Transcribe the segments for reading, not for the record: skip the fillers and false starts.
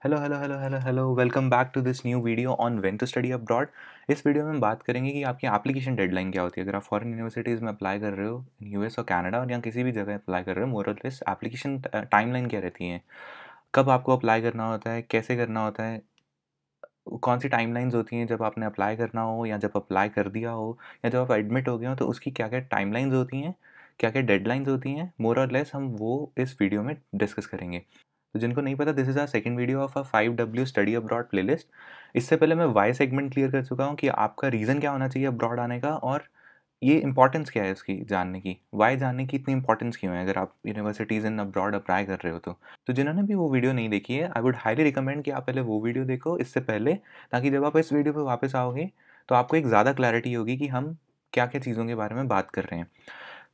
Hello welcome back to this new video on when to study abroad. इस वीडियो में हम बात करेंगे कि आपकी एप्लीकेशन डेडलाइन क्या होती है। अगर आप फॉरेन यूनिवर्सिटीज़ में अप्लाई कर रहे हो, यूएस और कनाडा और या किसी भी जगह अप्लाई कर रहे हो, मोर और लेस एप्लीकेशन टाइमलाइन क्या रहती है, कब आपको अप्लाई करना होता है, कैसे करना होता है, कौन सी टाइमलाइंस होती हैं जब आपने अप्लाई करना हो या जब अप्लाई कर दिया हो या जब आप एडमिट हो गए हो, तो उसकी क्या क्या टाइमलाइंस होती हैं, क्या क्या डेडलाइंस होती हैं, मोर और लेस हम वो इस वीडियो में डिस्कस करेंगे। तो जिनको नहीं पता, this is our second video of a 5W study abroad playlist. इससे पहले मैं वाई सेगमेंट क्लियर कर चुका हूँ कि आपका रीज़न क्या होना चाहिए अब्रॉड आने का, और ये इंपॉर्टेंस क्या है इसकी जानने की, वाई जानने की इतनी इंपॉर्टेंस क्यों है अगर आप यूनिवर्सिटीज़ इन अब्रॉड अप्लाई कर रहे हो तो जिन्होंने भी वो वीडियो नहीं देखी है, आई वुड हाईली रिकमेंड कि आप पहले वो वीडियो देखो इससे पहले, ताकि जब आप इस वीडियो पे वापस आओगे तो आपको एक ज़्यादा क्लैरिटी होगी कि हम क्या क्या चीज़ों के बारे में बात कर रहे हैं।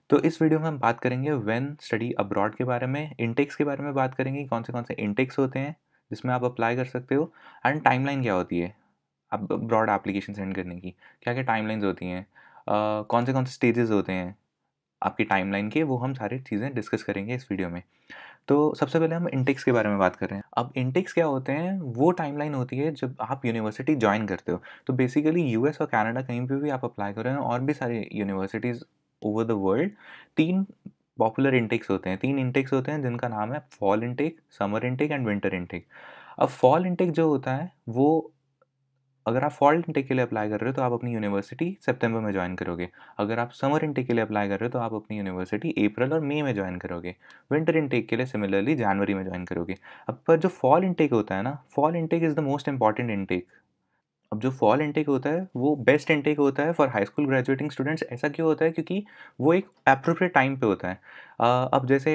तो इस वीडियो में हम बात करेंगे व्हेन स्टडी अब्रॉड के बारे में, इनटेक्स के बारे में बात करेंगे, कौन से इनटेक्स होते हैं जिसमें आप अप्लाई कर सकते हो, एंड टाइमलाइन क्या होती है अब ब्रॉड एप्लीकेशन सेंड करने की, क्या क्या टाइमलाइंस होती हैं, कौन से स्टेजेस होते हैं आपकी टाइमलाइन के, वो हम सारी चीज़ें डिस्कस करेंगे इस वीडियो में। तो सबसे पहले हम इनटेक्स के बारे में बात कर रहे हैं। अब इनटेक्स क्या होते हैं, वो टाइमलाइन होती है जब आप यूनिवर्सिटी ज्वाइन करते हो। तो बेसिकली यूएस और कनाडा कहीं पे भी आप अप्लाई कर रहे हो, और भी सारी यूनिवर्सिटीज़ ओवर द वर्ल्ड, तीन पॉपुलर इनटेक्स होते हैं, तीन इनटेक्स होते हैं जिनका नाम है fall intake, summer intake and winter intake. अब फॉल इनटेक जो होता है वो, अगर आप फॉल इनटेक के लिए अप्लाई कर रहे हो तो आप अपनी यूनिवर्सिटी सितंबर में ज्वाइन करोगे। अगर आप समर इनटेक के लिए अप्लाई कर रहे हो तो आप अपनी यूनिवर्सिटी अप्रैल और मई में ज्वाइन करोगे। विंटर इनटेक के लिए सिमिलरली जनवरी में ज्वाइन करोगे। अब पर जो फॉल इनटेक होता है ना, fall intake is the most important intake. अब जो फॉल इनटेक होता है वो बेस्ट इनटेक होता है for high school graduating students. ऐसा क्यों होता है? क्योंकि वो एक एप्रोप्रिएट टाइम पे होता है। अब जैसे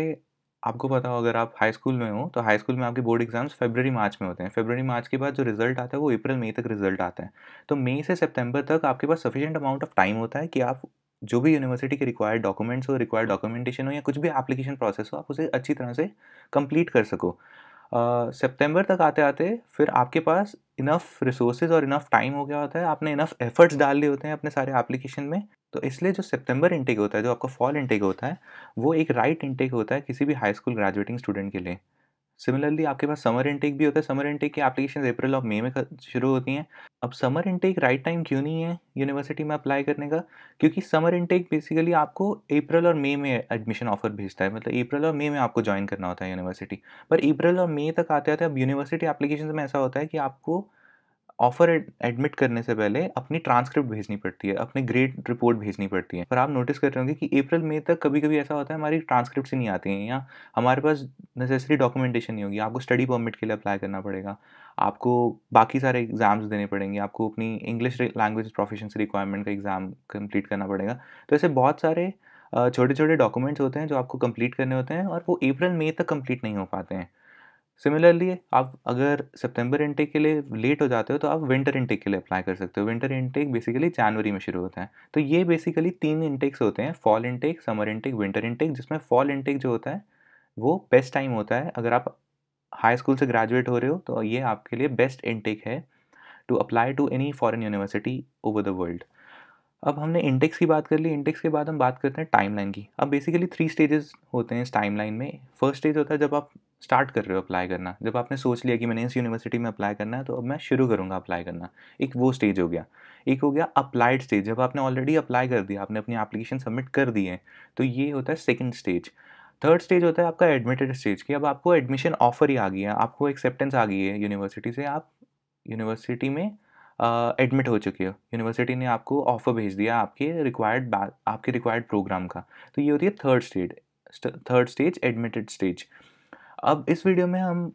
आपको पता हो, अगर आप हाई स्कूल में हो तो हाई स्कूल में आपके बोर्ड एग्जाम्स फरवरी मार्च में होते हैं। फरवरी मार्च के बाद जो रिजल्ट आता है वो अप्रैल मई तक रिजल्ट आता है। तो मई से सितंबर तक आपके पास सफिशिएंट अमाउंट ऑफ टाइम होता है कि आप जो भी यूनिवर्सिटी के रिक्वायर्ड डॉक्यूमेंट्स हो, रिक्वायर्ड डॉक्यूमेंटेशन हो, या कुछ भी एप्लीकेशन प्रोसेस हो, आप उसे अच्छी तरह से कंप्लीट कर सको। सितंबर तक आते-आते फिर आपके पास इनफ रिसोर्सेज और इनफ टाइम हो गया होता है, आपने इनफ एफर्ट्स डाल लिए होते हैं अपने सारे एप्लीकेशन में। तो इसलिए जो सितंबर इनटेक होता है, जो आपका फॉल इनटेक होता है, वो एक राइट इनटेक होता है किसी भी हाई स्कूल ग्रेजुएटिंग स्टूडेंट के लिए। सिमिलरली आपके पास समर इनटेक भी होता है। समर इनटेक की एप्लीकेशन अप्रैल और मई में शुरू होती हैं। अब समर इनटेक राइट टाइम क्यों नहीं है यूनिवर्सिटी में अप्लाई करने का? क्योंकि समर इनटेक बेसिकली आपको अप्रैल और मई में एडमिशन ऑफर भेजता है, मतलब अप्रैल और मई में आपको ज्वाइन करना होता है यूनिवर्सिटी। पर अप्रैल और मई तक आते आते अब यूनिवर्सिटी एप्लीकेशन में ऐसा होता है कि आपको ऑफ़र एडमिट करने से पहले अपनी ट्रांसक्रिप्ट भेजनी पड़ती है, अपनी ग्रेड रिपोर्ट भेजनी पड़ती है। पर आप नोटिस कर रहे होंगे कि अप्रैल मई तक कभी-कभी ऐसा होता है हमारी ट्रांसक्रिप्ट्स ही नहीं आती हैं, या हमारे पास नेसेसरी डॉक्यूमेंटेशन नहीं होगी। आपको स्टडी परमिट के लिए अप्लाई करना पड़ेगा, आपको बाकी सारे एग्ज़ाम्स देने पड़ेंगे, आपको अपनी इंग्लिश लैंग्वेज प्रोफिशिएंसी रिक्वायरमेंट का एग्ज़ाम कंप्लीट करना पड़ेगा। तो ऐसे बहुत सारे छोटे-छोटे डॉक्यूमेंट्स होते हैं जो आपको कंप्लीट करने होते हैं, और वो अप्रैल मई तक कंप्लीट नहीं हो पाते हैं। सिमिलरली आप अगर सितंबर इनटेक के लिए लेट हो जाते हो तो आप विंटर इनटेक के लिए अप्लाई कर सकते हो। विंटर इनटेक बेसिकली जनवरी में शुरू होता है। तो ये बेसिकली तीन इनटेक्स होते हैं, fall intake, summer intake, winter intake, जिसमें फॉल इनटेक जो होता है वो बेस्ट टाइम होता है। अगर आप हाई स्कूल से ग्रेजुएट हो रहे हो तो ये आपके लिए बेस्ट इनटेक है to apply to any foreign university over the world. अब हमने इंडेक्स की बात कर ली, इंडेक्स के बाद हम बात करते हैं टाइमलाइन की। अब बेसिकली 3 स्टेजेस होते हैं इस टाइमलाइन में। फर्स्ट स्टेज होता है जब आप स्टार्ट कर रहे हो अप्लाई करना, जब आपने सोच लिया कि मैंने इस यूनिवर्सिटी में अप्लाई करना है तो अब मैं शुरू करूँगा अप्लाई करना, एक वो स्टेज हो गया। एक हो गया अप्लाइड स्टेज, जब आपने ऑलरेडी अप्लाई कर दिया, आपने अपनी एप्लीकेशन सबमिट कर दी है, तो ये होता है सेकंड स्टेज। थर्ड स्टेज होता है आपका एडमिटेड स्टेज, कि अब आपको एडमिशन ऑफर ही आ गई है, आपको एक्सेप्टेंस आ गई है यूनिवर्सिटी से, आप यूनिवर्सिटी में एडमिट हो चुके हो, यूनिवर्सिटी ने आपको ऑफ़र भेज दिया आपके रिक्वायर्ड प्रोग्राम का। तो ये होती है थर्ड स्टेज एडमिटेड स्टेज। अब इस वीडियो में हम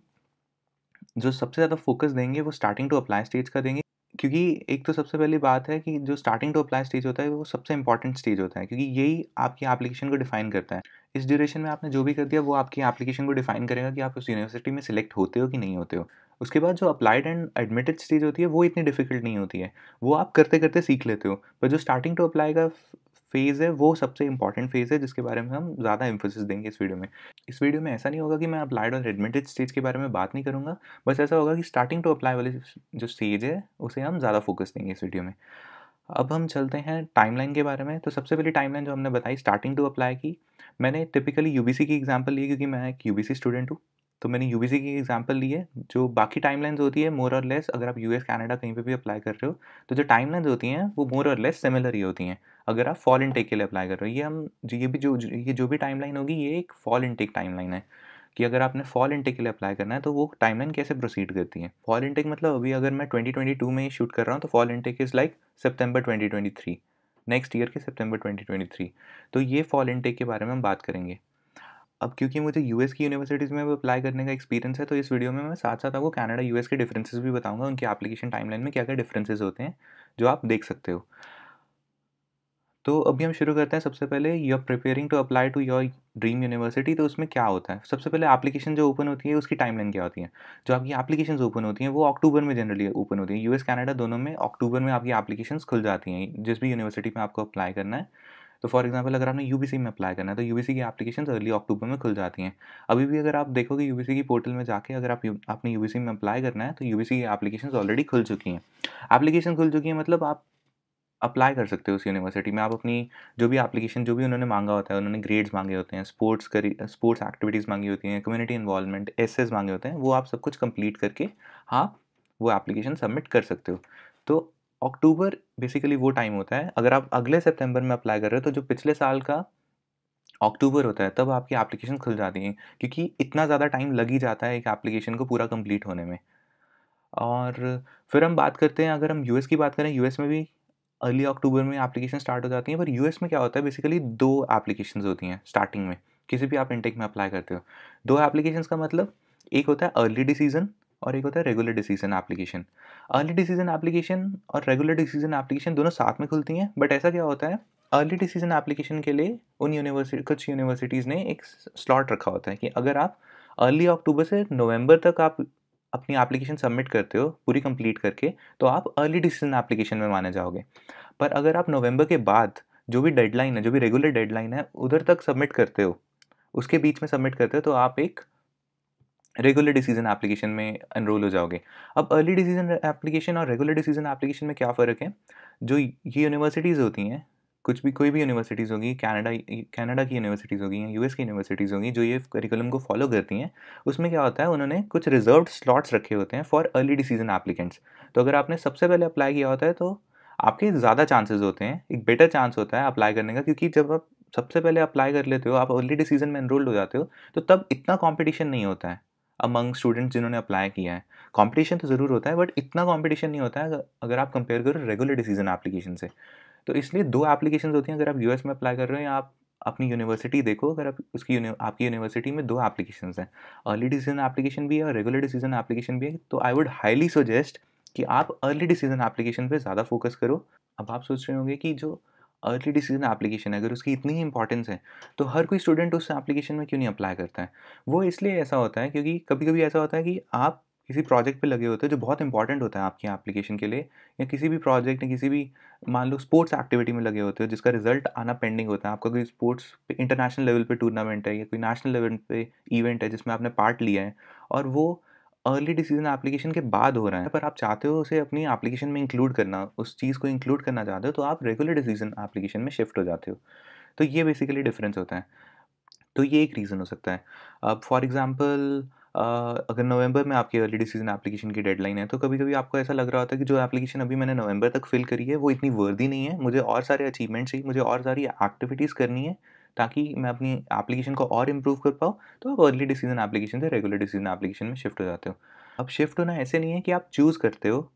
जो सबसे ज़्यादा फ़ोकस देंगे वो स्टार्टिंग टू अप्लाई स्टेज का देंगे, क्योंकि एक तो सबसे पहली बात है कि जो स्टार्टिंग टू अप्लाई स्टेज होता है वो सबसे इंपॉर्टेंट स्टेज होता है, क्योंकि यही आपकी एप्लीकेशन को डिफाइन करता है। इस ड्यूरेशन में आपने जो भी कर दिया वो आपकी एप्लीकेशन को डिफाइन करेगा कि आप उस यूनिवर्सिटी में सिलेक्ट होते हो कि नहीं होते हो। उसके बाद जो अप्लाइड एंड एडमिटेड स्टेज होती है वो इतनी डिफिकल्ट नहीं होती है, वो आप करते करते सीख लेते हो। पर जो स्टार्टिंग टू अप्लाई का फेज़ है वो सबसे इंपॉर्टेंट फेज़ है, जिसके बारे में हम ज़्यादा इंफोसिस देंगे इस वीडियो में। इस वीडियो में ऐसा नहीं होगा कि मैं अप्लाइड और एडमिटेड स्टेज के बारे में बात नहीं करूँगा, बस ऐसा होगा कि स्टार्टिंग टू अप्लाई वाली जो स्टेज है उसे हम ज़्यादा फोकस देंगे इस वीडियो में। अब हम चलते हैं टाइमलाइन के बारे में। तो सबसे पहली टाइमलाइन जो हमने बताई स्टार्टिंग टू अप्लाई की, मैंने टिपिकली यूबीसी की एग्जांपल ली क्योंकि मैं एक यूबीसी स्टूडेंट हूँ। तो मैंने यूबीसी की एग्जांपल ली है। जो बाकी टाइमलाइंस होती है मोर और लेस, अगर आप यूएस, कनाडा कहीं पे भी अप्लाई कर रहे हो, तो जो टाइमलाइंस होती हैं वो मोर और लेस सिमिलर ही होती हैं। अगर आप फॉल इनटेक के लिए अप्लाई कर रहे हो, ये जो भी टाइमलाइन होगी, ये एक फॉल इनटेक टाइमलाइन है कि अगर आपने फॉल इनटेक के लिए अप्लाई करना है तो वो टाइमलाइन कैसे प्रोसीड करती है। फॉल इनटेक मतलब अभी अगर मैं 2022 में शूट कर रहा हूँ तो fall intake is like September 2023, next year के सितंबर 2023। तो ये फॉल इनटेक के बारे में हम बात करेंगे। अब क्योंकि मुझे यूएस की यूनिवर्सिटीज़ में अप्लाई करने का एक्सपीरियंस है, तो इस वीडियो में मैं साथ-साथ आपको कनाडा, यूएस के डिफरेंसेस भी बताऊँगा, उनके एप्लीकेशन टाइमलाइन में क्या-क्या डिफरेंसेस होते हैं, जो आप देख सकते हो। तो अभी हम शुरू करते हैं। सबसे पहले you are preparing to apply to your dream university, तो उसमें क्या होता है? सबसे पहले एप्लीकेशन जो ओपन होती है उसकी टाइमलाइन क्या होती है? जो आपकी एप्लीकेशंस ओपन होती हैं वो अक्टूबर में जनरली ओपन होती हैं। यूएस, कनाडा दोनों में अक्टूबर में आपकी एप्लीकेशंस खुल जाती हैं, जिस भी यूनिवर्सिटी में आपको अप्लाई करना है। तो फॉर एग्जांपल अगर आपने यूबीसी में अप्लाई करना है तो यूबीसी की एप्लीकेशंस अर्ली अक्टूबर में खुल जाती हैं। अभी भी अगर आप देखोगे यूबीसी की पोर्टल में जाके, अगर आपने यूबीसी में अप्लाई करना है तो यूबीसी की एप्लीकेशंस ऑलरेडी खुल चुकी हैं। एप्लीकेशन खुल चुकी है मतलब आप अप्लाई कर सकते हो उस यूनिवर्सिटी में। आप अपनी जो भी एप्लीकेशन, जो भी उन्होंने मांगा होता है, उन्होंने ग्रेड्स मांगे होते हैं, स्पोर्ट्स एक्टिविटीज़ मांगी होती हैं, कम्युनिटी इन्वॉल्वमेंट, एसेस मांगे होते हैं, वो आप सब कुछ कंप्लीट करके हाँ, वो एप्लीकेशन सबमिट कर सकते हो। तो अक्टूबर बेसिकली वो टाइम होता है। अगर आप अगले सितंबर में अप्लाई कर रहे हो तो जो पिछले साल का अक्टूबर होता है तब आपकी एप्लीकेशन खुल जाती हैं, क्योंकि इतना ज़्यादा टाइम लग ही जाता है एक एप्लीकेशन को पूरा कंप्लीट होने में। और फिर हम बात करते हैं, अगर हम यूएस की बात करें, यूएस में भी अर्ली अक्टूबर में एप्लीकेशन स्टार्ट हो जाती हैं। पर यूएस में क्या होता है, बेसिकली 2 एप्लीकेशंस होती हैं स्टार्टिंग में, किसी भी आप इनटेक में अप्लाई करते हो। 2 एप्लीकेशंस का मतलब, एक होता है अर्ली डिसीजन और एक होता है regular decision application. Early decision application और रेगुलर डिसीजन एप्लीकेशन दोनों साथ में खुलती हैं, बट ऐसा क्या होता है, अर्ली डिसीजन एप्लीकेशन के लिए कुछ यूनिवर्सिटीज़ ने एक स्लॉट रखा होता है कि अगर आप अर्ली अक्टूबर से नवंबर तक आप अपनी एप्लीकेशन सबमिट करते हो पूरी कंप्लीट करके, तो आप अर्ली डिसीजन एप्लीकेशन में माने जाओगे। पर अगर आप नवंबर के बाद जो भी डेडलाइन है, जो भी रेगुलर डेडलाइन है, उधर तक सबमिट करते हो, उसके बीच में सबमिट करते हो, तो आप एक रेगुलर डिसीजन एप्लीकेशन में एनरोल हो जाओगे। अब अर्ली डिसीजन एप्लीकेशन और रेगुलर डिसीजन एप्लीकेशन में क्या फ़र्क है? जो ये यूनिवर्सिटीज़ होती हैं, कुछ भी, कोई भी यूनिवर्सिटीज़ होगी, कनाडा की यूनिवर्सिटीज़ होगी या यूएस की यूनिवर्सिटीज़ होंगी, जो ये करिकुलम को फॉलो करती हैं, उसमें क्या होता है, उन्होंने कुछ रिजर्व्ड स्लॉट्स रखे होते हैं फॉर अर्ली डिसीजन एप्लीकेंट्स। तो अगर आपने सबसे पहले अप्लाई किया होता है तो आपके ज़्यादा चांसेस होते हैं, एक बेटर चांस होता है अप्लाई करने का, क्योंकि जब आप सबसे पहले अप्लाई कर लेते हो, आप अर्ली डिसीजन में एनरोल्ड हो जाते हो, तो तब इतना कॉम्पिटिशन नहीं होता है अमंग स्टूडेंट्स जिन्होंने अप्लाई किया है। कॉम्पिटिशन तो ज़रूर होता है, बट इतना कॉम्पिटिशन नहीं होता है अगर आप कंपेयर करो रेगुलर डिसीजन एप्लीकेशन से। तो इसलिए 2 एप्लीकेशंस होती हैं। अगर आप यूएस में अप्लाई कर रहे हो या आप अपनी यूनिवर्सिटी देखो, अगर आप आपकी यूनिवर्सिटी में 2 एप्लीकेशंस हैं, अर्ली डिसीजन एप्लीकेशन भी है और रेगुलर डिसीजन एप्लीकेशन भी है, तो आई वुड हाईली सजेस्ट कि आप अर्ली डिसीजन एप्लीकेशन पे ज़्यादा फोकस करो। अब आप सोच रहे होंगे कि जो अर्ली डिसीजन एप्लीकेशन है, अगर उसकी इतनी ही इंपॉर्टेंस है, तो हर कोई स्टूडेंट उस एप्लीकेशन में क्यों नहीं अप्लाई करता है? वो इसलिए ऐसा होता है क्योंकि कभी-कभी ऐसा होता है कि आप किसी प्रोजेक्ट पे लगे होते हो जो बहुत इंपॉर्टेंट होता है आपकी एप्लीकेशन के लिए, या किसी भी प्रोजेक्ट या किसी भी, मान लो स्पोर्ट्स एक्टिविटी में लगे होते हो जिसका रिजल्ट आना पेंडिंग होता है। आपका कोई स्पोर्ट्स पे इंटरनेशनल लेवल पे टूर्नामेंट है या कोई नेशनल लेवल पे इवेंट है जिसमें आपने पार्ट लिया है, और वो अर्ली डिसीजन एप्लीकेशन के बाद हो रहा है, पर आप चाहते हो उसे अपनी एप्लीकेशन में इंक्लूड करना, उस चीज़ को इंक्लूड करना चाहते हो, तो आप रेगुलर डिसीजन एप्लीकेशन में शिफ्ट हो जाते हो। तो ये बेसिकली डिफरेंस होता है। तो ये एक रीज़न हो सकता है। अब फॉर एग्ज़ाम्पल अगर नवंबर में आपकी अर्ली डिसीजन एप्लीकेशन की डेडलाइन है, तो कभी-कभी आपको ऐसा लग रहा होता है कि जो एप्लीकेशन अभी मैंने नवंबर तक फ़िल करी है, वो इतनी वर्दी नहीं है, मुझे और सारे अचीवमेंट चाहिए, मुझे और सारी एक्टिविटीज़ करनी है, ताकि मैं अपनी एप्लीकेशन को और इम्प्रूव कर पाऊँ, तो आप अर्ली डिसीजन एप्लीकेशन से रेगुलर डिसीजन एप्लीकेशन में शिफ्ट हो जाते हो। अब शिफ्ट होना ऐसे नहीं है कि आप चूज़ करते हो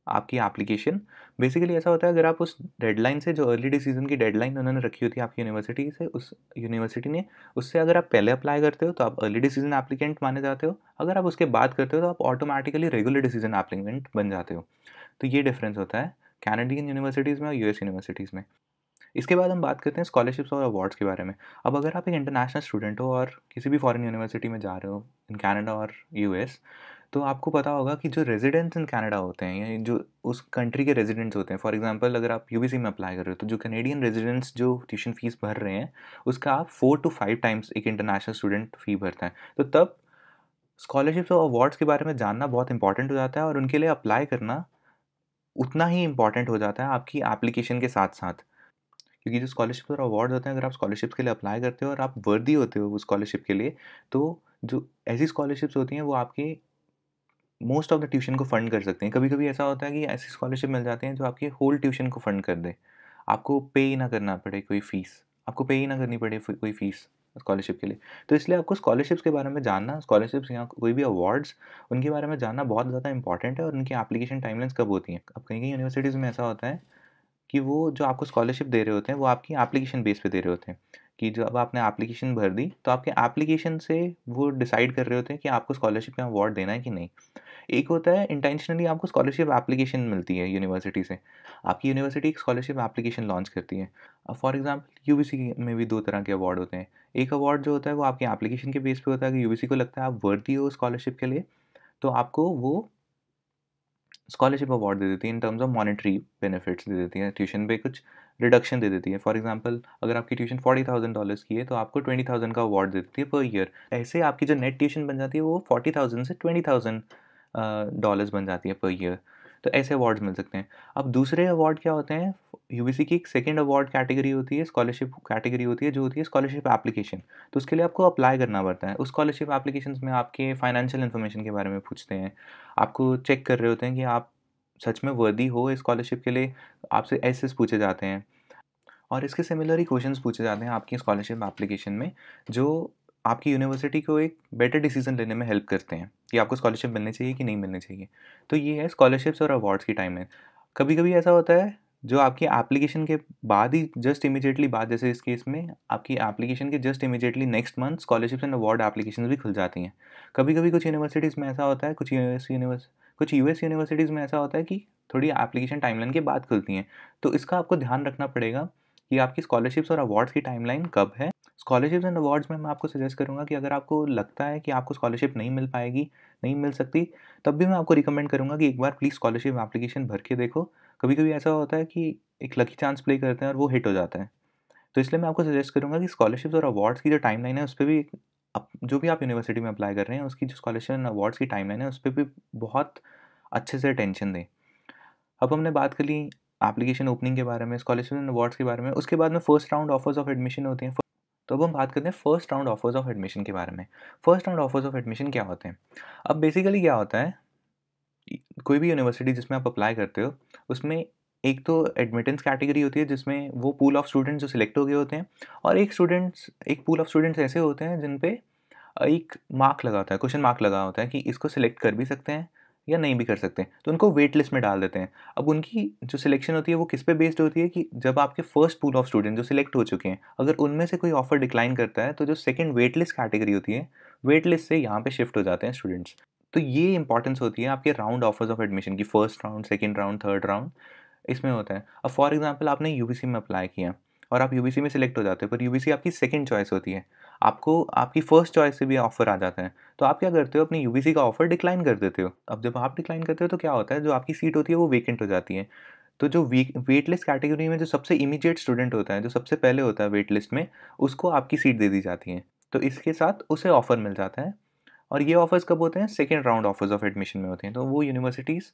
आपकी एप्लीकेशन। बेसिकली ऐसा होता है, अगर आप उस डेडलाइन से, जो अर्ली डिसीजन की डेडलाइन उन्होंने रखी होती है आपकी यूनिवर्सिटी से, उस यूनिवर्सिटी ने, उससे अगर आप पहले अप्लाई करते हो तो आप अर्ली डिसीजन एप्लीकेंट माने जाते हो। अगर आप उसके बाद करते हो तो आप ऑटोमेटिकली रेगुलर डिसीजन एप्लीकेंट बन जाते हो। तो ये डिफरेंस होता है कैनेडियन यूनिवर्सिटीज़ में और यूएस यूनिवर्सिटीज़ में। इसके बाद हम बात करते हैं स्कॉलरशिप्स और अवार्ड्स के बारे में। अब अगर आप एक इंटरनेशनल स्टूडेंट हो और किसी भी फॉरेन यूनिवर्सिटी में जा रहे हो इन कनाडा और यूएस, तो आपको पता होगा कि जो रेजिडेंट्स इन कनाडा होते हैं या जो उस कंट्री के रेजिडेंट्स होते हैं, फॉर एग्जांपल अगर आप यूबीसी में अप्लाई कर रहे हो, तो जो कनेडियन रेजिडेंट्स जो ट्यूशन फीस भर रहे हैं, उसका आप 4 टू 5 टाइम्स एक इंटरनेशनल स्टूडेंट फ़ी भरता है। तो तब स्कॉलरशिप्स और अवार्ड्स के बारे में जानना बहुत इंपॉर्टेंट हो जाता है, और उनके लिए अप्लाई करना उतना ही इम्पॉर्टेंट हो जाता है आपकी एप्लीकेशन के साथ-साथ। क्योंकि जो स्कॉलरशिप और अवार्ड्स होते हैं, अगर आप स्कॉलरशिप्स के लिए अप्लाई करते हो और आप वर्दी होते हो उस स्कॉलरशिप के लिए, तो जो ऐसी स्कॉलरशिप्स होती हैं वो आपके मोस्ट ऑफ द ट्यूशन को फ़ंड कर सकते हैं। कभी-कभी ऐसा होता है कि ऐसी स्कॉलरशिप मिल जाते हैं जो आपके होल ट्यूशन को फ़ंड कर दे। आपको पे ही ना करना पड़े कोई फ़ीस, आपको पे ही ना करनी पड़े कोई फ़ीस स्कॉलरशिप के लिए। तो इसलिए आपको स्कॉलरशिप्स के बारे में जानना, स्कॉलरशिप्स या कोई भी अवार्ड्स, उनके बारे में जानना बहुत ज़्यादा इंपॉर्टेंट है और उनकी एप्लीकेशन टाइमलाइन्स कब होती हैं। अब कहीं-कहीं यूनिवर्सिटीज़ में ऐसा होता है कि वो जो आपको स्कॉलरशिप दे रहे होते हैं, वो आपकी एप्लीकेशन बेस पे दे रहे होते हैं, कि जब आपने एप्लीकेशन भर दी, तो आपके एप्लीकेशन से वो डिसाइड कर रहे होते हैं कि आपको स्कॉलरशिप या अवार्ड देना है कि नहीं। एक होता है इंटेंशनली आपको स्कॉलरशिप एप्लीकेशन मिलती है यूनिवर्सिटी से। आपकी यूनिवर्सिटी एक स्कॉलरशिप एप्लीकेशन लॉन्च करती है। अब फॉर एग्ज़ाम्पल यूबीसी में भी 2 तरह के अवार्ड होते हैं। एक अवार्ड जो होता है वो आपकी एप्लीकेशन के बेस पे होता है कि यूबीसी को लगता है आप वर्दी हो स्कॉलरशिप के लिए, तो आपको वो स्कॉलरशिप अवार्ड दे देती है in terms of monetary benefits दे देती है, ट्यूशन पे कुछ रिडक्शन दे देती है। फॉर एग्जांपल अगर आपकी ट्यूशन $40,000 की है तो आपको 20,000 का अवार्ड दे देती है पर ईयर। ऐसे आपकी जो नेट ट्यूशन बन जाती है वो 40,000 से 20,000 डॉलर्स बन जाती है पर ईयर। तो ऐसे अवार्ड्स मिल सकते हैं। अब दूसरे अवार्ड क्या होते हैं, यूबीसी की एक सेकंड अवार्ड कैटेगरी होती है, स्कॉलरशिप कैटेगरी होती है जो होती है स्कॉलरशिप एप्लीकेशन। तो उसके लिए आपको अप्लाई करना पड़ता है। उस स्कॉलरशिप एप्लीकेशंस में आपके फाइनेंशियल इन्फॉर्मेशन के बारे में पूछते हैं, आपको चेक कर रहे होते हैं कि आप सच में वर्दी हो स्कॉलरशिप के लिए, आपसे एसेस पूछे जाते हैं और इसके सिमिलर ही क्वेश्चंस पूछे जाते हैं आपकी स्कॉलरशिप एप्लीकेशन में, जो आपकी यूनिवर्सिटी को एक बेटर डिसीजन लेने में हेल्प करते हैं कि आपको स्कॉलरशिप मिलनी चाहिए कि नहीं मिलनी चाहिए। तो ये है स्कॉलरशिप्स और अवार्ड्स की टाइमलाइन। कभी-कभी ऐसा होता है जो आपकी एप्लीकेशन के बाद ही जस्ट इमीडिएटली बाद, जैसे इस केस में आपकी एप्लीकेशन के just immediately next month scholarships and award applications भी खुल जाती हैं। कभी-कभी कुछ यूनिवर्सिटीज़ में ऐसा होता है, कुछ यूएस यूनिवर्सिटीज़ में ऐसा होता है कि थोड़ी एप्लीकेशन टाइमलाइन के बाद खुलती हैं। तो इसका आपको ध्यान रखना पड़ेगा कि आपकी स्कॉलरशिप्स और अवार्ड्स की टाइमलाइन कब है। स्कॉलरशिप्स एंड अवार्ड्स में मैं आपको सजेस्ट करूँगा कि अगर आपको लगता है कि आपको स्कॉलरशिप नहीं मिल पाएगी, नहीं मिल सकती, तब भी मैं आपको रिकमेंड करूँगा कि एक बार प्लीज़ स्कॉलरशिप एप्लीकेशन भर के देखो। कभी-कभी ऐसा होता है कि एक लकी चांस प्ले करते हैं और वो हिट हो जाता है। तो इसलिए मैं आपको सजेस्ट करूँगा कि स्कॉलरशिप्स और अवार्ड्स की जो टाइमलाइन है, उस पे भी जो भी आप यूनिवर्सिटी में अप्लाई कर रहे हैं, उसकी जो स्कॉलरशिप एंड अवार्ड्स की टाइमलाइन है, उस पे भी बहुत अच्छे से अटेंशन दें। अब हमने बात कर ली एप्लीकेशन ओपनिंग के बारे में, स्कॉलरशिप एंड अवार्ड्स के बारे में, उसके बाद में first round offers of admission होती हैं। तो अब हम बात करते हैं first round offers of admission के बारे में। First round offers of admission क्या होते हैं? अब बेसिकली क्या होता है, कोई भी यूनिवर्सिटी जिसमें आप अप्लाई करते हो, उसमें एक तो एडमिटेंस कैटेगरी होती है जिसमें वो पूल ऑफ स्टूडेंट्स जो सिलेक्ट हो गए होते हैं, और एक पूल ऑफ स्टूडेंट्स ऐसे होते हैं जिन पे एक मार्क लगा होता है, क्वेश्चन मार्क लगा होता है कि इसको सिलेक्ट कर भी सकते हैं या नहीं भी कर सकते, तो उनको वेट लिस्ट में डाल देते हैं। अब उनकी जो सिलेक्शन होती है वो किस पे बेस्ड होती है कि जब आपके फर्स्ट पूल ऑफ स्टूडेंट जो सिलेक्ट हो चुके हैं, अगर उनमें से कोई ऑफर डिक्लाइन करता है, तो जो सेकंड वेट लिस्ट कैटेगरी होती है, वेट लिस्ट से यहाँ पे शिफ्ट हो जाते हैं स्टूडेंट्स। तो ये इंपॉर्टेंस होती है आपके राउंड ऑफर्स ऑफ एडमिशन की, first round, second round, third round, इसमें होता है। अब फॉर एग्जांपल आपने यूबीसी में अप्लाई किया और आप यूबीसी में सिलेक्ट हो जाते हो, पर यूबीसी आपकी सेकंड चॉइस होती है, आपको आपकी फर्स्ट चॉइस से भी ऑफर आ जाता है, तो आप क्या करते हो, अपनी यूबीसी का ऑफर डिक्लाइन कर देते हो। अब जब आप डिक्लाइन करते हो तो क्या होता है, जो आपकी सीट होती है वो वेकेंट हो जाती है। तो जो वेट लिस्ट कैटेगरी में जो सबसे इमीडिएट स्टूडेंट होता है, जो सबसे पहले होता है वेट लिस्ट में, उसको आपकी सीट दे दी जाती है। तो इसके साथ उसे ऑफर मिल जाता है। और ये ऑफर्स कब होते हैं, second round offers of admission में होते हैं। तो वो यूनिवर्सिटीज़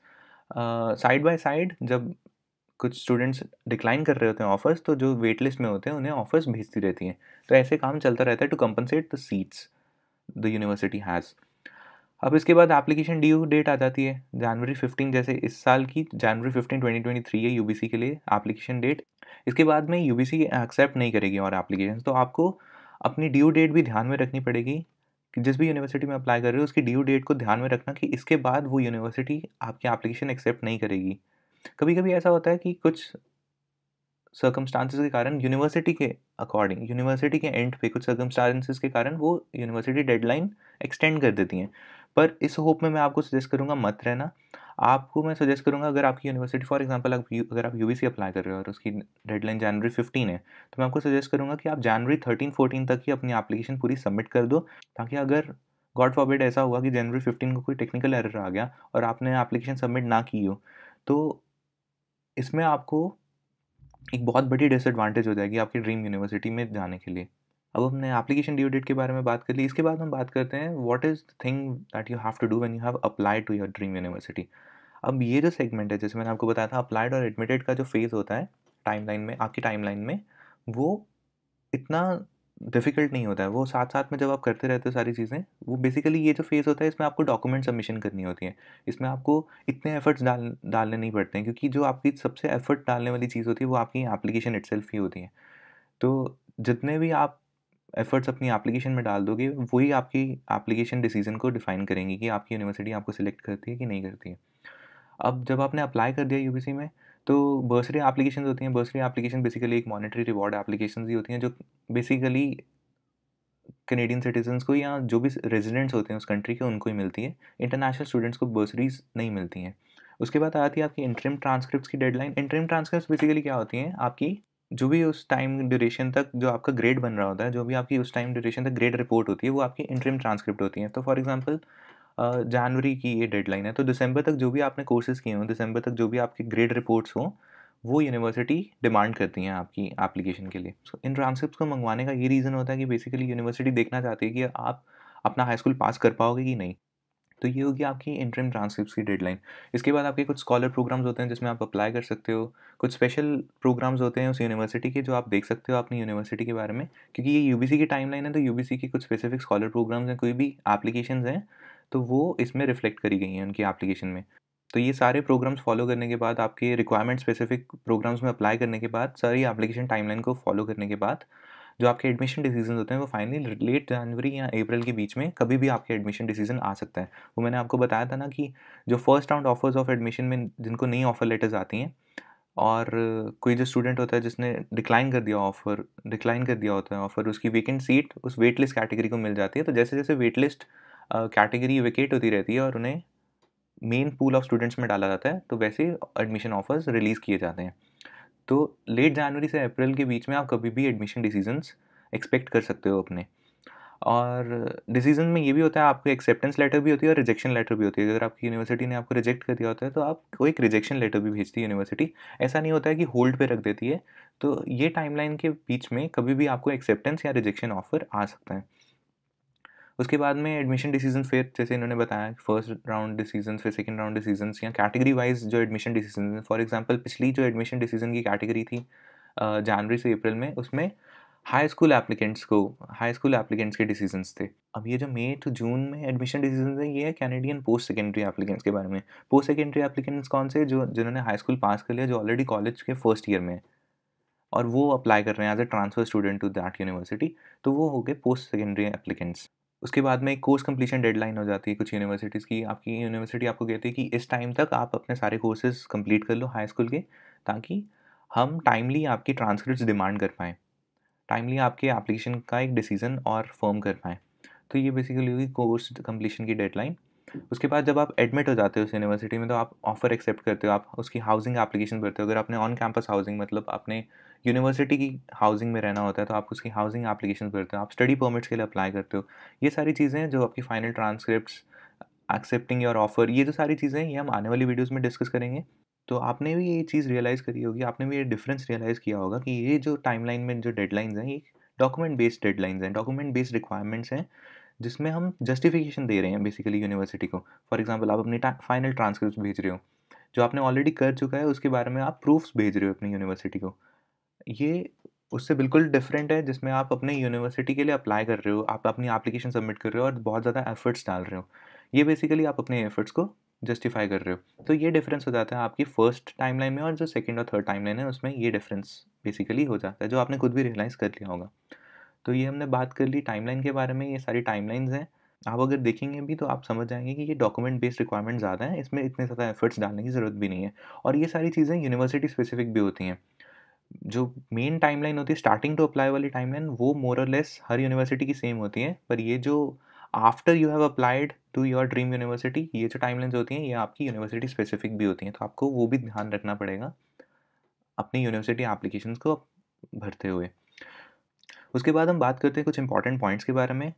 साइड बाय साइड जब कुछ स्टूडेंट्स डिक्लाइन कर रहे होते हैं ऑफर्स, तो जो वेट लिस्ट में होते हैं उन्हें ऑफर्स भेजती रहती हैं। तो ऐसे काम चलता रहता है to compensate the seats the university has. अब इसके बाद एप्लीकेशन ड्यू डेट आ जाती है जनवरी 15, जैसे इस साल की जनवरी 15 2023 है यूबीसी के लिए एप्लीकेशन डेट। इसके बाद में यूबीसी एक्सेप्ट नहीं करेगी और एप्लीकेशन, तो आपको अपनी ड्यू डेट भी ध्यान में रखनी पड़ेगी कि जिस भी यूनिवर्सिटी में अप्लाई कर रहे हो उसकी ड्यू डेट को ध्यान में रखना कि इसके बाद वो यूनिवर्सिटी आपकी एप्लीकेशन एक्सेप्ट नहीं करेगी। कभी-कभी ऐसा होता है कि कुछ सर्कमस्टांसेस के कारण यूनिवर्सिटी के एंड पे कुछ सर्कमस्टांसेस के कारण वो यूनिवर्सिटी डेडलाइन एक्सटेंड कर देती हैं। पर इस होप में मैं आपको सजेस्ट करूँगा मत रहना। आपको मैं सजेस्ट करूँगा, अगर आपकी यूनिवर्सिटी फॉर एग्जांपल अगर आप यूबीसी अप्लाई कर रहे हो और उसकी डेडलाइन जनवरी 15 है, तो मैं आपको सजेस्ट करूँगा कि आप जनवरी 13-14 तक ही अपनी एप्लीकेशन पूरी सबमिट कर दो, ताकि अगर गॉड फॉरबिड ऐसा हुआ कि जनवरी 15 को कोई टेक्निकल एरर आ गया और आपने एप्लीकेशन सबमिट ना की हो, तो इसमें आपको एक बहुत बड़ी डिसएडवांटेज हो जाएगी आपकी ड्रीम यूनिवर्सिटी में जाने के लिए। अब हमने एप्लीकेशन ड्यू डेट के बारे में बात कर ली, इसके बाद हम बात करते हैं what is the thing that you have to do when you have applied to your dream university. अब ये जो सेगमेंट है, जैसे मैंने आपको बताया था, अप्लाइड और एडमिटेड का जो फेज़ होता है टाइमलाइन में, आपकी टाइमलाइन में, वो इतना डिफ़िकल्ट नहीं होता है, वो साथ-साथ में जब आप करते रहते हो सारी चीज़ें, वो बेसिकली ये जो फ़ेज़ होता है इसमें आपको डॉक्यूमेंट सबमिशन करनी होती है। इसमें आपको इतने एफ़र्ट्स डालने नहीं पड़ते हैं, क्योंकि जो आपकी सबसे एफ़र्ट डालने वाली चीज़ होती है वो आपकी एप्लीकेशन इटसेल्फ ही होती है। तो जितने भी आप एफ़र्ट्स अपनी एप्लीकेशन में डाल दोगे, वही आपकी एप्लीकेशन डिसीज़न को डिफ़ाइन करेंगी कि आपकी यूनिवर्सिटी आपको सिलेक्ट करती है कि नहीं करती है। अब जब आपने अप्लाई कर दिया यूबीसी में, तो बर्सरी एप्लीकेशंस होती हैं। बर्सरी एप्लीकेशन बेसिकली एक मॉनेटरी रिवॉर्ड एप्लीकेशंस ही होती हैं, जो बेसिकली कैनेडियन सिटीजन्स को या जो भी रेजिडेंट्स होते हैं उस कंट्री के, उनको ही मिलती है। इंटरनेशनल स्टूडेंट्स को बर्सरीज नहीं मिलती हैं। उसके बाद आती है आपकी इंटरिम ट्रांसक्रिप्ट्स की डेडलाइन। इंटरिम ट्रांसक्रिप्ट्स बेसिकली क्या होती हैं, आपकी जो भी उस टाइम ड्यूरेशन तक जो आपका ग्रेड बन रहा होता है, जो भी आपकी उस टाइम ड्यूरेशन तक ग्रेड रिपोर्ट होती है, वो आपकी इंटरिम ट्रांसक्रिप्ट होती है। तो फॉर एग्जांपल जनवरी की ये डेडलाइन है, तो दिसंबर तक जो भी आपने कोर्सेज़ किए हों, दिसंबर तक जो भी आपके ग्रेड रिपोर्ट्स हों, वो यूनिवर्सिटी डिमांड करती हैं आपकी एप्लीकेशन के लिए। सो इन ट्रांसक्रिप्ट्स को मँगवाने का ये रीज़न होता है कि बेसिकली यूनिवर्सिटी देखना चाहती है कि आप अपना हाई स्कूल पास कर पाओगे कि नहीं। तो ये होगी आपकी इंटरिम ट्रांसक्रिप्ट्स की डेडलाइन। इसके बाद आपके कुछ स्कॉलर प्रोग्राम्स होते हैं जिसमें आप अप्लाई कर सकते हो। कुछ स्पेशल प्रोग्राम्स होते हैं उस यूनिवर्सिटी के, जो आप देख सकते हो अपनी यूनिवर्सिटी के बारे में। क्योंकि ये यूबीसी की टाइमलाइन है, तो यूबीसी की कुछ स्पेसिफिक स्कॉलर प्रोग्राम्स हैं, कोई भी एप्लीकेशंस हैं, तो वो इसमें रिफ्लेक्ट करी गई हैं उनकी एप्लीकेशन में। तो ये सारे प्रोग्राम्स फॉलो करने के बाद, आपके रिक्वायरमेंट स्पेसिफिक प्रोग्राम्स में अप्लाई करने के बाद, सारी एप्लीकेशन टाइमलाइन को फॉलो करने के बाद, जो आपके एडमिशन डिसीजन होते हैं वो फाइनली लेट जनवरी या अप्रैल के बीच में कभी भी आपके एडमिशन डिसीजन आ सकता है। वो मैंने आपको बताया था ना कि जो first round offers of admission में जिनको नई ऑफर लेटर्स आती हैं, और कोई जो स्टूडेंट होता है जिसने डिक्लाइन कर दिया होता है ऑफर, उसकी वेकेंट सीट उस वेट लिस्ट कैटेगरी को मिल जाती है। तो जैसे जैसे वेट लिस्ट कैटेगरी वेकेट होती रहती है और उन्हें मेन पूल ऑफ स्टूडेंट्स में डाला जाता है, तो वैसे एडमिशन ऑफर्स रिलीज़ किए जाते हैं। तो लेट जनवरी से अप्रैल के बीच में आप कभी भी एडमिशन डिसीजंस एक्सपेक्ट कर सकते हो अपने। और डिसीजन में ये भी होता है, आपको एक्सेप्टेंस लेटर भी होती है और रिजेक्शन लेटर भी होती है। अगर आपकी यूनिवर्सिटी ने आपको रिजेक्ट कर दिया होता है, तो आपको एक रिजेक्शन लेटर भी भेजती है यूनिवर्सिटी। ऐसा नहीं होता है कि होल्ड पे रख देती है। तो ये टाइमलाइन के बीच में कभी भी आपको एक्सेप्टेंस या रिजेक्शन ऑफर आ सकता है। उसके बाद में एडमिशन डिसीजन, फिर जैसे इन्होंने बताया, फर्स्ट राउंड डिसीजन, फिर सेकंड राउंड डिसीजन या कैटेगरी वाइज जो एडमिशन डिसीजन है। फॉर एग्जांपल पिछली जो एडमिशन डिसीजन की कैटेगरी थी जनवरी से अप्रैल में, उसमें हाई स्कूल एप्लीकेंट्स के डिसीजंस थे। अब ये जो मई टू जून में एडमिशन डिसीजन है, ये है कैनेडियन पोस्ट सेकेंडरी एप्लीकेंट्स के बारे में। पोस्ट सेकेंडरी एप्लीकेंट्स कौन से, जो जिन्होंने हाई स्कूल पास कर लिया, जो ऑलरेडी कॉलेज के फर्स्ट ईयर में है और वो अप्लाई कर रहे हैं as a transfer student to that university, तो वो हो गए पोस्ट सेकेंडरी एप्लीकेंट्स। उसके बाद में एक कोर्स कंप्लीशन डेडलाइन हो जाती है कुछ यूनिवर्सिटीज़ की। आपकी यूनिवर्सिटी आपको कहती है कि इस टाइम तक आप अपने सारे कोर्सेज कंप्लीट कर लो हाई स्कूल के, ताकि हम टाइमली आपकी ट्रांसक्रिप्ट्स डिमांड कर पाएँ, टाइमली आपके एप्लीकेशन का एक डिसीजन और फर्म कर पाएँ। तो ये बेसिकली हुई कोर्स कंप्लीशन की डेडलाइन। उसके बाद जब आप एडमिट हो जाते हो उस यूनिवर्सिटी में, तो आप ऑफ़र एक्सेप्ट करते हो, आप उसकी हाउसिंग एप्लीकेशन भरते हो। अगर आपने ऑन कैंपस हाउसिंग, मतलब आपने यूनिवर्सिटी की हाउसिंग में रहना होता है, तो आप उसकी हाउसिंग एप्लीकेशन भरते हो। आप स्टडी परमिट्स के लिए अप्लाई करते हो। ये सारी चीज़ें हैं जो आपकी final transcripts, accepting your offer, ये जो सारी चीज़ें हैं, ये हम आने वाली वीडियोज़ में डिस्कस करेंगे। तो आपने भी ये चीज़ रियलाइज़ करी होगी, आपने भी ये डिफरेंस रियलाइज़ किया होगा कि ये जो टाइमलाइन में जो डेडलाइंस हैं, ये डॉक्यूमेंट बेस्ड डेडलाइंस हैं, डॉक्यूमेंट बेस्ड रिक्वायरमेंट्स हैं, जिसमें हम जस्टिफिकेशन दे रहे हैं बेसिकली यूनिवर्सिटी को। फॉर एग्जांपल, आप अपनी फाइनल ट्रांसक्रिप्ट भेज रहे हो, जो आपने ऑलरेडी कर चुका है उसके बारे में आप प्रूफ्स भेज रहे हो अपनी यूनिवर्सिटी को। ये उससे बिल्कुल डिफरेंट है जिसमें आप अपने यूनिवर्सिटी के लिए अप्लाई कर रहे हो, आप अपनी एप्लीकेशन सबमिट कर रहे हो और बहुत ज़्यादा एफर्ट्स डाल रहे हो। ये बेसिकली आप अपने एफर्ट्स को जस्टिफाई कर रहे हो। तो ये डिफरेंस हो जाता है आपकी फर्स्ट टाइमलाइन में, और जो सेकंड और थर्ड टाइमलाइन है उसमें ये डिफरेंस बेसिकली हो जाता है, जो आपने खुद भी रियलाइज़ कर लिया होगा। तो ये हमने बात कर ली टाइमलाइन के बारे में, ये सारी टाइमलाइंस हैं। आप अगर देखेंगे भी तो आप समझ जाएँगे कि ये डॉक्यूमेंट बेस्ड रिक्वायरमेंट ज़्यादा है, इसमें इतने ज़्यादा एफर्ट्स डालने की ज़रूरत भी नहीं है। और ये सारी चीज़ें यूनिवर्सिटी स्पेसिफिक भी होती हैं। जो मेन टाइमलाइन होती है, स्टार्टिंग टू अप्लाई वाली टाइमलाइन, वो मोर और लेस हर यूनिवर्सिटी की सेम होती है। पर ये जो after you have applied to your dream university, ये जो टाइमलाइंस होती हैं, ये आपकी यूनिवर्सिटी स्पेसिफिक भी होती हैं। तो आपको वो भी ध्यान रखना पड़ेगा अपनी यूनिवर्सिटी एप्लीकेशंस को भरते हुए। उसके बाद हम बात करते हैं कुछ इंपॉर्टेंट पॉइंट्स के बारे में।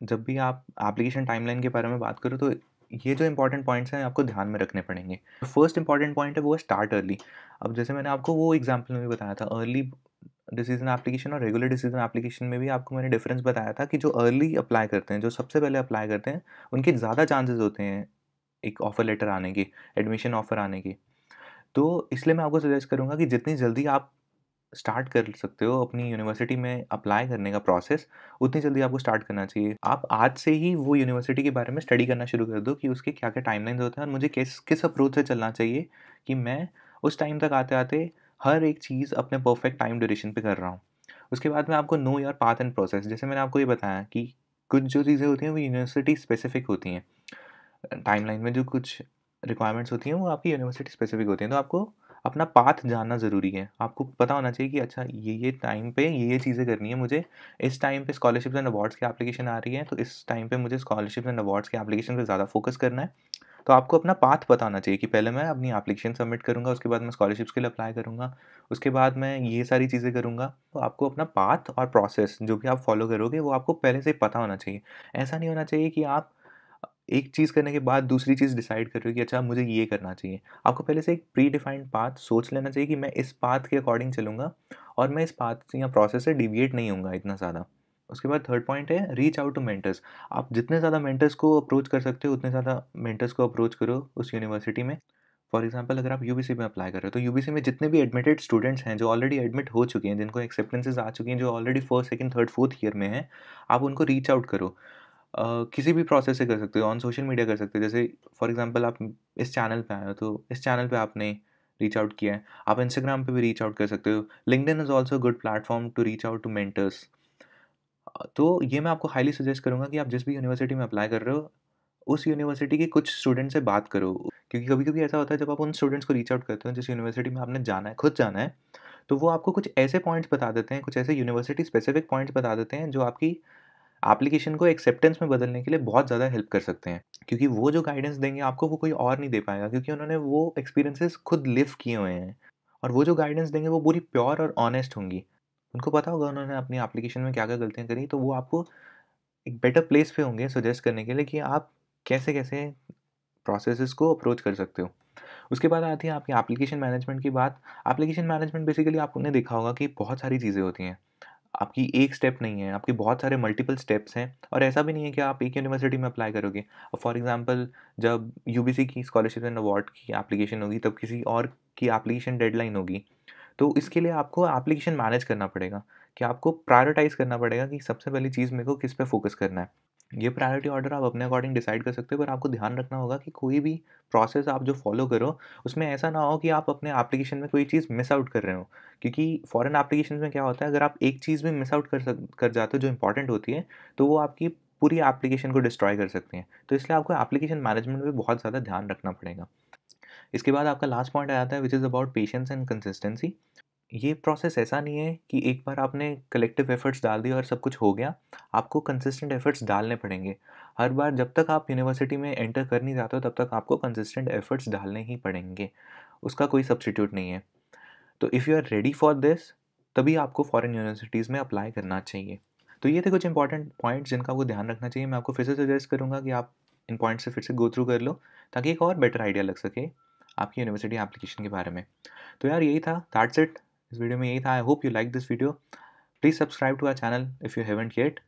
जब भी आप एप्लीकेशन टाइमलाइन के बारे में बात करो, तो ये जो इंपॉर्टेंट पॉइंट्स हैं आपको ध्यान में रखने पड़ेंगे। फर्स्ट इंपॉर्टेंट पॉइंट है वो है स्टार्ट अर्ली। अब जैसे मैंने आपको वो एग्जांपल में भी बताया था, अर्ली डिसीजन एप्लीकेशन और रेगुलर डिसीजन एप्लीकेशन में भी आपको मैंने डिफरेंस बताया था कि जो अर्ली अप्लाई करते हैं, जो सबसे पहले अप्लाई करते हैं, उनके ज़्यादा चांसेस होते हैं एक ऑफर लेटर आने के, एडमिशन ऑफर आने के। तो इसलिए मैं आपको सजेस्ट करूँगा कि जितनी जल्दी आप स्टार्ट कर सकते हो अपनी यूनिवर्सिटी में अप्लाई करने का प्रोसेस, उतनी जल्दी आपको स्टार्ट करना चाहिए। आप आज से ही वो यूनिवर्सिटी के बारे में स्टडी करना शुरू कर दो कि उसके क्या-क्या टाइमलाइन्स होते हैं और मुझे किस अप्रोच से चलना चाहिए कि मैं उस टाइम तक आते-आते हर एक चीज़ अपने परफेक्ट टाइम ड्यूरेशन पे कर रहा हूँ। उसके बाद में आपको know your path and process, जैसे मैंने आपको ये बताया कि कुछ जो चीज़ें होती हैं वो यूनिवर्सिटी स्पेसिफिक होती हैं। टाइमलाइन में जो कुछ रिक्वायरमेंट्स होती हैं वो आपकी यूनिवर्सिटी स्पेसिफिक होती हैं, तो आपको अपना पाथ जानना ज़रूरी है। आपको पता होना चाहिए कि अच्छा ये टाइम पे ये चीज़ें करनी है मुझे, इस टाइम पे स्कॉलरशिप्स एंड अवार्ड्स की एप्लीकेशन आ रही है, तो इस टाइम पे मुझे स्कॉलरशिप्स एंड अवार्ड्स की एप्लीकेशन पे ज़्यादा फोकस करना है। तो आपको अपना पाथ पता होना चाहिए कि पहले मैं अपनी एप्लीकेशन सबमिट करूँगा, उसके बाद मैं स्कॉलरशिप्स के लिए अप्लाई करूँगा, उसके बाद मैं ये सारी चीज़ें करूँगा। तो आपको अपना पाथ और प्रोसेस जो भी आप फॉलो करोगे वो आपको पहले से ही पता होना चाहिए। ऐसा नहीं होना चाहिए कि आप एक चीज़ करने के बाद दूसरी चीज़ डिसाइड कर रहे हो कि अच्छा मुझे ये करना चाहिए। आपको पहले से एक प्री डिफाइंड पाथ सोच लेना चाहिए कि मैं इस पाथ के अकॉर्डिंग चलूँगा और मैं इस पाथ या प्रोसेस से डिविएट नहीं होऊँगा इतना ज़्यादा। उसके बाद थर्ड पॉइंट है रीच आउट टू मेंटर्स। आप जितने ज़्यादा मेंटर्स को अप्रोच कर सकते हो उतने ज़्यादा मेंटर्स को अप्रोच करो उस यूनिवर्सिटी में। फॉर एग्जांपल अगर आप यूबीसी में अप्लाई कर रहे हो तो यूबीसी में जितने भी एडमिटेड स्टूडेंट्स हैं जो ऑलरेडी एडमिट हो चुके हैं, जिनको एक्सेप्टेंसेस आ चुकी हैं, जो already first, second, third, fourth year में हैं, आप उनको रीच आउट करो। किसी भी प्रोसेस से कर सकते हो, ऑन सोशल मीडिया कर सकते हो। जैसे फॉर एग्जांपल आप इस चैनल पे आए हो तो इस चैनल पे आपने रीच आउट किया है, आप इंस्टाग्राम पे भी रीच आउट कर सकते हो। LinkedIn is also good platform to reach out to mentors. तो ये मैं आपको हाईली सजेस्ट करूँगा कि आप जिस भी यूनिवर्सिटी में अप्लाई कर रहे हो, उस यूनिवर्सिटी के कुछ स्टूडेंट से बात करो। क्योंकि कभी-कभी ऐसा होता है जब आप उन स्टूडेंट्स को रीच आउट करते हो जिस यूनिवर्सिटी में आपने जाना है, खुद जाना है, तो वो आपको कुछ ऐसे पॉइंट्स बता देते हैं, कुछ ऐसे यूनिवर्सिटी स्पेसिफिक पॉइंट्स बता देते हैं जो आपकी एप्लीकेशन को एक्सेप्टेंस में बदलने के लिए बहुत ज़्यादा हेल्प कर सकते हैं। क्योंकि वो जो गाइडेंस देंगे आपको वो कोई और नहीं दे पाएगा, क्योंकि उन्होंने वो एक्सपीरियंसेस खुद लिव किए हुए हैं और वो जो गाइडेंस देंगे वो पूरी प्योर और ऑनेस्ट होंगी। उनको पता होगा उन्होंने अपनी एप्लीकेशन में क्या-क्या गलतियाँ करी, तो वो आपको एक बेटर प्लेस पे होंगे सजेस्ट करने के लिए कि आप कैसे-कैसे प्रोसेसेस को अप्रोच कर सकते हो। उसके बाद आती है आपकी एप्लीकेशन मैनेजमेंट की बात। एप्लीकेशन मैनेजमेंट बेसिकली आपने देखा होगा कि बहुत सारी चीज़ें होती हैं। आपकी एक स्टेप नहीं है, आपके बहुत सारे मल्टीपल स्टेप्स हैं और ऐसा भी नहीं है कि आप एक यूनिवर्सिटी में अप्लाई करोगे। फॉर एग्ज़ाम्पल जब यूबीसी की स्कॉलरशिप एंड अवार्ड की एप्लीकेशन होगी तब किसी और की एप्लीकेशन डेडलाइन होगी। तो इसके लिए आपको एप्लीकेशन मैनेज करना पड़ेगा कि आपको प्रायोरिटाइज़ करना पड़ेगा कि सबसे पहली चीज़ मेरे को किस पे फ़ोकस करना है। ये प्रायोरिटी ऑर्डर आप अपने अकॉर्डिंग डिसाइड कर सकते हो, पर आपको ध्यान रखना होगा कि कोई भी प्रोसेस आप जो फॉलो करो, उसमें ऐसा ना हो कि आप अपने एप्लीकेशन में कोई चीज़ मिस आउट कर रहे हो। क्योंकि फॉरेन एप्लीकेशन में क्या होता है, अगर आप एक चीज़ भी मिस आउट कर जाते हो जो इंपॉर्टेंट होती है, तो वो आपकी पूरी एप्लीकेशन को डिस्ट्रॉय कर सकते हैं। तो इसलिए आपको एप्लीकेशन मैनेजमेंट में बहुत ज़्यादा ध्यान रखना पड़ेगा। इसके बाद आपका लास्ट पॉइंट आ जाता है, which is about patience and consistency. ये प्रोसेस ऐसा नहीं है कि एक बार आपने कलेक्टिव एफर्ट्स डाल दिए और सब कुछ हो गया। आपको कंसिस्टेंट एफर्ट्स डालने पड़ेंगे। हर बार जब तक आप यूनिवर्सिटी में एंटर कर नहीं जाते हो तब तक आपको कंसिस्टेंट एफर्ट्स डालने ही पड़ेंगे। उसका कोई सब्स्टिट्यूट नहीं है। तो if you are ready for this, तभी आपको फॉरेन यूनिवर्सिटीज़ में अप्लाई करना चाहिए। तो ये थे कुछ इंपॉर्टेंट पॉइंट्स जिनका आपको ध्यान रखना चाहिए। मैं आपको फिर से सजेस्ट करूँगा कि आप इन पॉइंट्स से फिर से गो थ्रू कर लो, ताकि एक और बेटर आइडिया लग सके आपकी यूनिवर्सिटी एप्लीकेशन के बारे में। तो यार यही था, दैट्स इट। इस वीडियो में यही था। I hope you like this video. Please subscribe to our channel if you haven't yet.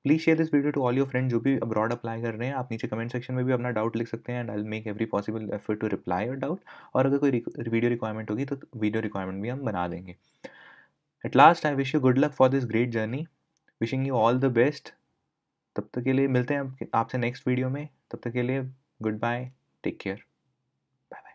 Please share this video to all your friends जो भी अब्रॉड अप्लाई कर रहे हैं। आप नीचे कमेंट सेक्शन में भी अपना डाउट लिख सकते हैं and I will make every possible effort to reply your doubt. और अगर कोई वीडियो रिक्वायरमेंट होगी तो वीडियो रिक्वायरमेंट भी हम बना देंगे। At last I wish you good luck for this great journey. Wishing you all the best. तब तक के लिए मिलते हैं आपसे नेक्स्ट वीडियो में। तब तक के लिए goodbye, take care, bye bye.